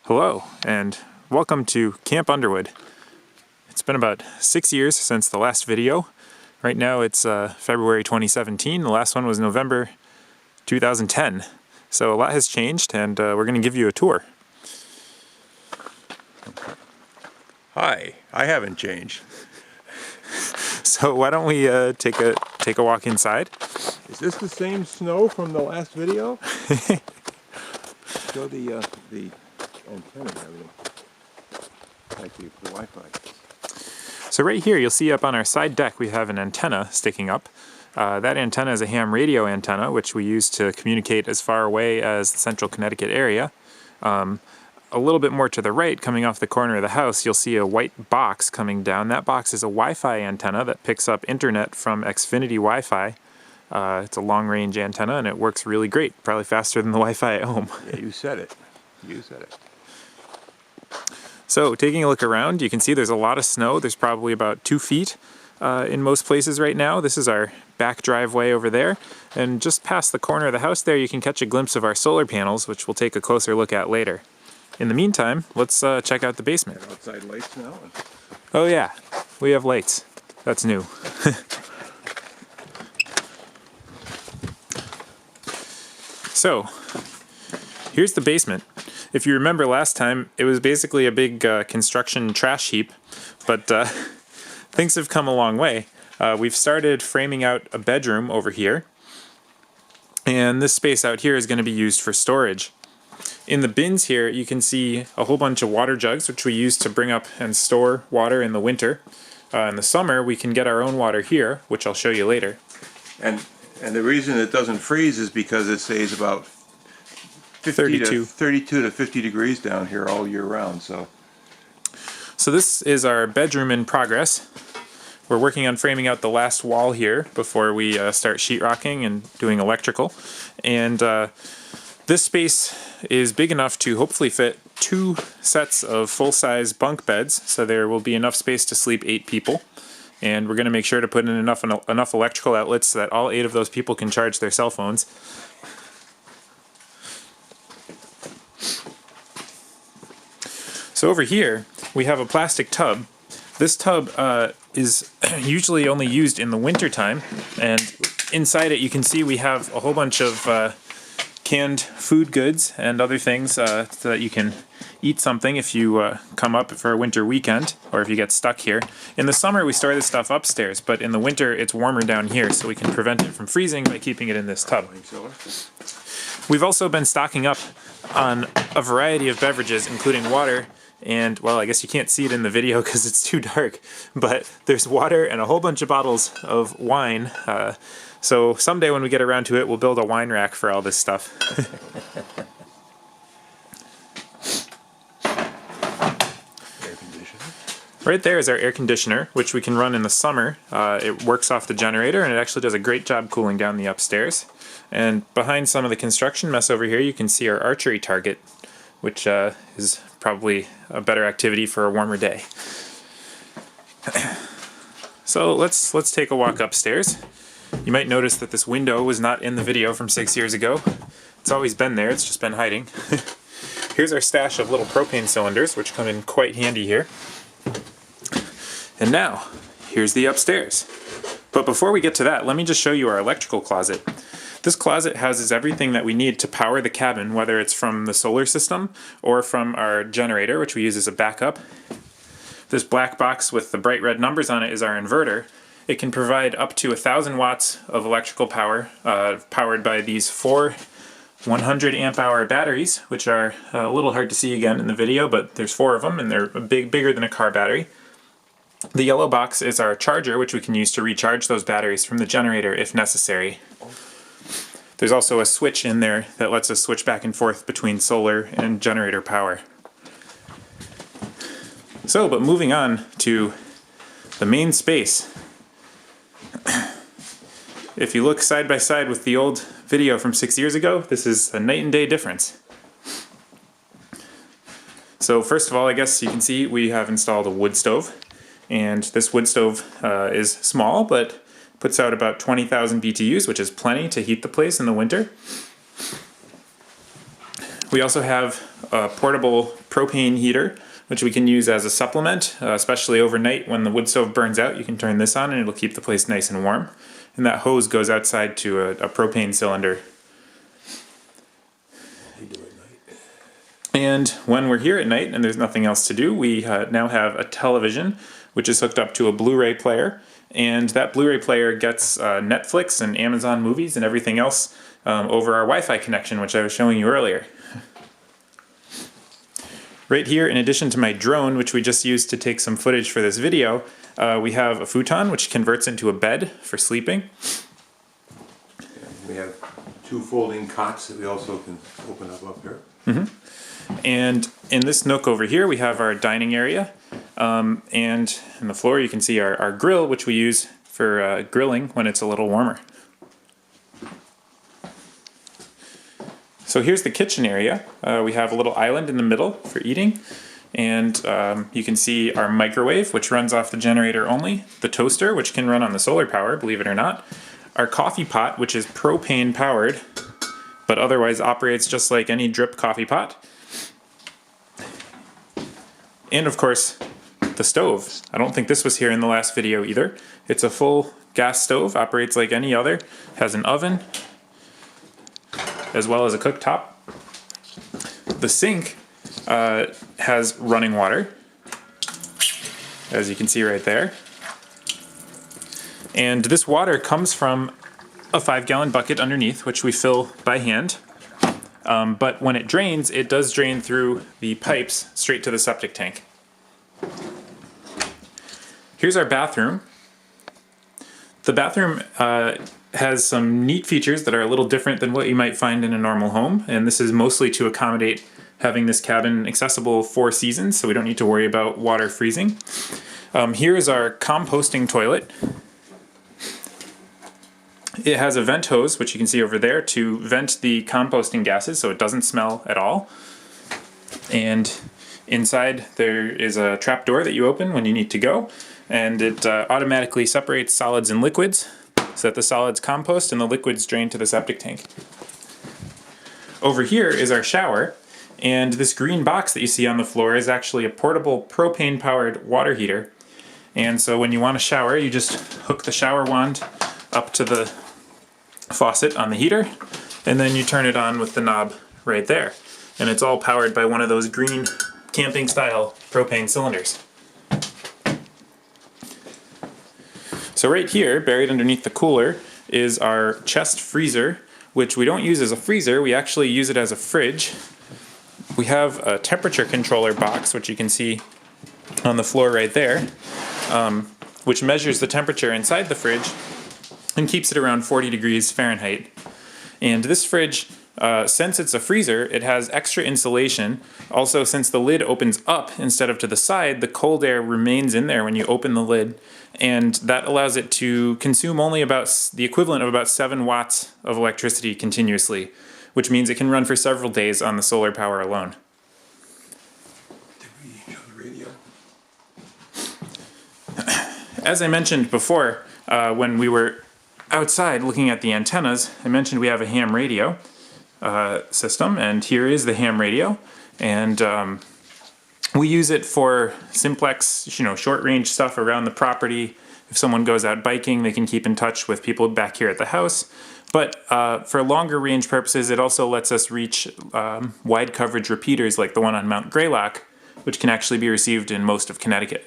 Hello, and welcome to Camp Underwood. It's been about 6 years since the last video. Right now it's February 2017. The last one was November 2010. So a lot has changed, and we're going to give you a tour. Hi, I haven't changed. So why don't we take a walk inside? Is this the same snow from the last video? Show the antenna and everything. Thank you for the Wi-Fi. So right here you'll see up on our side deck we have an antenna sticking up. That antenna is a ham radio antenna, which we use to communicate as far away as the central Connecticut area. A little bit more to the right, coming off the corner of the house, you'll see a white box coming down. That box is a Wi-Fi antenna that picks up internet from Xfinity Wi-Fi. It's a long-range antenna and it works really great, probably faster than the Wi-Fi at home. Yeah, you said it. You said it. So, taking a look around, you can see there's a lot of snow. There's probably about 2 feet in most places right now. This is our back driveway over there. And just past the corner of the house there, you can catch a glimpse of our solar panels, which we'll take a closer look at later. In the meantime, let's check out the basement. Outside lights now? Oh yeah, we have lights. That's new. So, here's the basement. If you remember last time, it was basically a big construction trash heap, but things have come a long way. We've started framing out a bedroom over here, and this space out here is going to be used for storage. In the bins here, you can see a whole bunch of water jugs, which we use to bring up and store water in the winter. In the summer, we can get our own water here, which I'll show you later. And the reason it doesn't freeze is because it stays about 32 to 50 degrees down here all year round. So this is our bedroom in progress. We're working on framing out the last wall here before we start sheetrocking and doing electrical. And this space is big enough to hopefully fit 2 sets of full-size bunk beds, so there will be enough space to sleep 8 people. And we're going to make sure to put in enough electrical outlets so that all 8 of those people can charge their cell phones. So over here, we have a plastic tub. This tub is usually only used in the winter time, and inside it you can see we have a whole bunch of canned food goods and other things so that you can eat something if you come up for a winter weekend or if you get stuck here. In the summer we store this stuff upstairs, but in the winter it's warmer down here, so we can prevent it from freezing by keeping it in this tub. We've also been stocking up on a variety of beverages, including water, and, well, I guess you can't see it in the video because it's too dark, but there's water and a whole bunch of bottles of wine. So someday when we get around to it, we'll build a wine rack for all this stuff. air conditioner. Right there is our air conditioner, which we can run in the summer. It works off the generator, and it actually does a great job cooling down the upstairs. And behind some of the construction mess over here, you can see our archery target, which is probably a better activity for a warmer day. So let's take a walk upstairs. You might notice that this window was not in the video from 6 years ago. It's always been there, it's just been hiding. Here's our stash of little propane cylinders, which come in quite handy here. And now, here's the upstairs. But before we get to that, let me just show you our electrical closet. This closet houses everything that we need to power the cabin, whether it's from the solar system or from our generator, which we use as a backup. This black box with the bright red numbers on it is our inverter. It can provide up to 1,000 watts of electrical power, powered by these 4 100 amp hour batteries, which are a little hard to see again in the video, but there's 4 of them and they're bigger than a car battery. The yellow box is our charger, which we can use to recharge those batteries from the generator if necessary. There's also a switch in there that lets us switch back and forth between solar and generator power. So, but moving on to the main space. If you look side by side with the old video from 6 years ago, this is a night and day difference. So first of all, I guess you can see we have installed a wood stove, and this wood stove is small, but puts out about 20,000 BTUs, which is plenty to heat the place in the winter. We also have a portable propane heater, which we can use as a supplement, especially overnight when the wood stove burns out. You can turn this on and it'll keep the place nice and warm. And that hose goes outside to a propane cylinder. And when we're here at night and there's nothing else to do, we now have a television which is hooked up to a Blu-ray player. And that Blu-ray player gets Netflix and Amazon movies and everything else over our Wi-Fi connection, which I was showing you earlier. Right here, in addition to my drone, which we just used to take some footage for this video, we have a futon which converts into a bed for sleeping. We have 2 folding cots that we also can open up here. And in this nook over here, we have our dining area. And on the floor, you can see our grill, which we use for grilling when it's a little warmer. So here's the kitchen area. We have a little island in the middle for eating. And you can see our microwave, which runs off the generator only. The toaster, which can run on the solar power, believe it or not. Our coffee pot, which is propane powered, but otherwise operates just like any drip coffee pot. And of course, the stove. I don't think this was here in the last video either. It's a full gas stove, operates like any other, has an oven, as well as a cooktop. The sink has running water, as you can see right there. And this water comes from a 5-gallon bucket underneath, which we fill by hand. But when it drains, it does drain through the pipes straight to the septic tank. Here's our bathroom. The bathroom has some neat features that are a little different than what you might find in a normal home, and this is mostly to accommodate having this cabin accessible 4 seasons, so we don't need to worry about water freezing. Here is our composting toilet. It has a vent hose, which you can see over there, to vent the composting gases so it doesn't smell at all. And inside there is a trap door that you open when you need to go, and it automatically separates solids and liquids so that the solids compost and the liquids drain to the septic tank. Over here is our shower, and this green box that you see on the floor is actually a portable propane-powered water heater. And so when you want to shower, you just hook the shower wand up to the faucet on the heater, and then you turn it on with the knob right there. And it's all powered by one of those green camping-style propane cylinders. So right here, buried underneath the cooler, is our chest freezer, which we don't use as a freezer, we actually use it as a fridge. We have a temperature controller box, which you can see on the floor right there, which measures the temperature inside the fridge and keeps it around 40 degrees Fahrenheit. And this fridge, since it's a freezer, it has extra insulation. Also, since the lid opens up instead of to the side, the cold air remains in there when you open the lid, and that allows it to consume only about the equivalent of about 7 watts of electricity continuously, which means it can run for several days on the solar power alone. Did we show the radio? As I mentioned before, when we were outside looking at the antennas, I mentioned we have a ham radio system, and here is the ham radio, and we use it for simplex, short-range stuff around the property. If someone goes out biking, they can keep in touch with people back here at the house. But for longer range purposes, it also lets us reach wide coverage repeaters like the one on Mount Greylock, which can actually be received in most of Connecticut.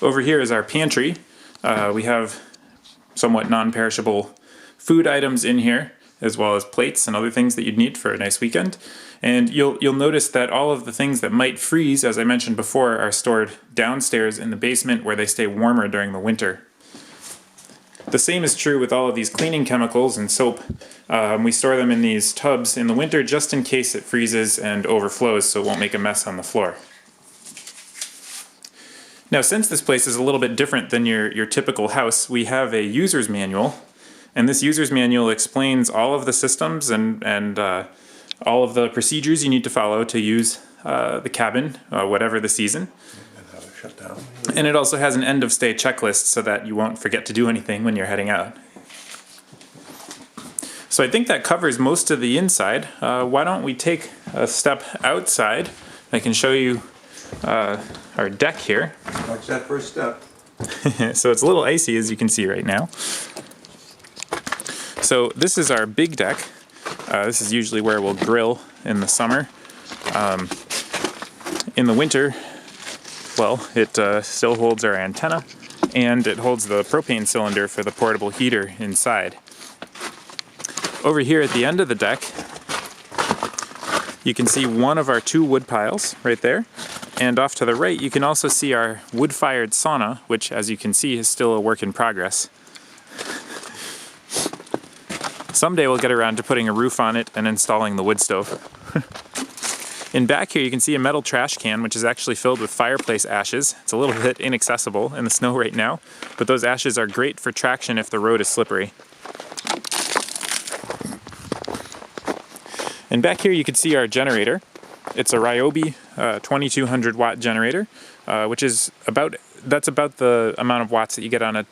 Over here is our pantry. We have somewhat non-perishable food items in here, as well as plates and other things that you'd need for a nice weekend. And you'll notice that all of the things that might freeze, as I mentioned before, are stored downstairs in the basement where they stay warmer during the winter. The same is true with all of these cleaning chemicals and soap. We store them in these tubs in the winter just in case it freezes and overflows so it won't make a mess on the floor. Now, since this place is a little bit different than your typical house, we have a user's manual, and this user's manual explains all of the systems and all of the procedures you need to follow to use the cabin, whatever the season. And how to shut down. And it also has an end of stay checklist so that you won't forget to do anything when you're heading out. So I think that covers most of the inside. Why don't we take a step outside? I can show you our deck here. Watch that first step. So it's a little icy, as you can see right now. So this is our big deck. This is usually where we'll grill in the summer. In the winter, well, it still holds our antenna, and it holds the propane cylinder for the portable heater inside. Over here at the end of the deck, you can see one of our 2 wood piles right there. And off to the right, you can also see our wood-fired sauna, which, as you can see, is still a work in progress. Someday we'll get around to putting a roof on it and installing the wood stove. In back here, you can see a metal trash can, which is actually filled with fireplace ashes. It's a little bit inaccessible in the snow right now, but those ashes are great for traction if the road is slippery. And back here you can see our generator. It's a Ryobi 2200 watt generator, which is about the amount of watts that you get on a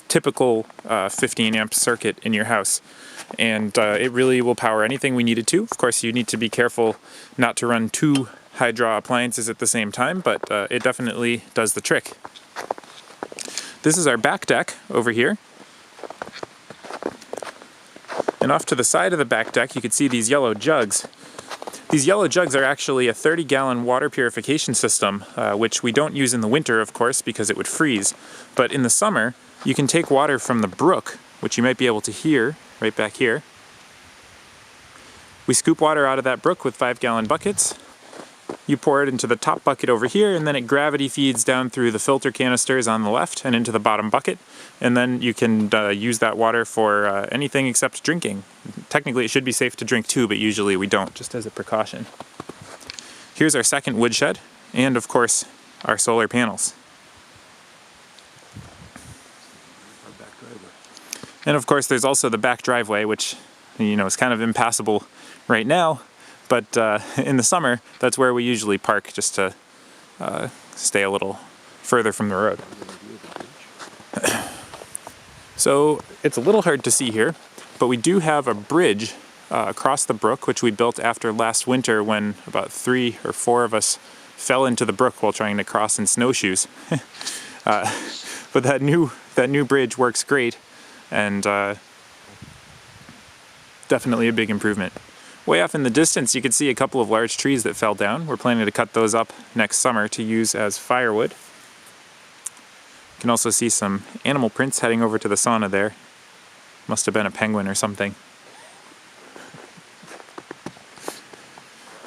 typical 15 amp circuit in your house. And it really will power anything we need it to. Of course, you need to be careful not to run 2 high draw appliances at the same time, but it definitely does the trick. This is our back deck over here. And off to the side of the back deck, you can see these yellow jugs. These yellow jugs are actually a 30-gallon water purification system, which we don't use in the winter, of course, because it would freeze. But in the summer, you can take water from the brook, which you might be able to hear right back here. We scoop water out of that brook with 5-gallon buckets. You pour it into the top bucket over here, and then it gravity feeds down through the filter canisters on the left and into the bottom bucket. And then you can use that water for anything except drinking. Technically, it should be safe to drink too, but usually we don't, just as a precaution. Here's our second woodshed, and of course, our solar panels. And of course, there's also the back driveway, which, you know, is kind of impassable right now. But in the summer, that's where we usually park, just to stay a little further from the road. So it's a little hard to see here, but we do have a bridge across the brook, which we built after last winter when about 3 or 4 of us fell into the brook while trying to cross in snowshoes. But that new bridge works great, and definitely a big improvement. Way off in the distance, you can see a couple of large trees that fell down. We're planning to cut those up next summer to use as firewood. You can also see some animal prints heading over to the sauna there. Must have been a penguin or something.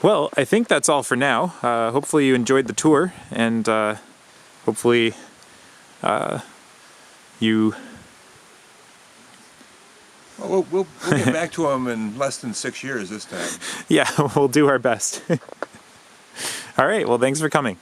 Well, I think that's all for now. Hopefully you enjoyed the tour, and hopefully you... Well, we'll get back to them in less than 6 years this time. Yeah, we'll do our best. All right, well, thanks for coming.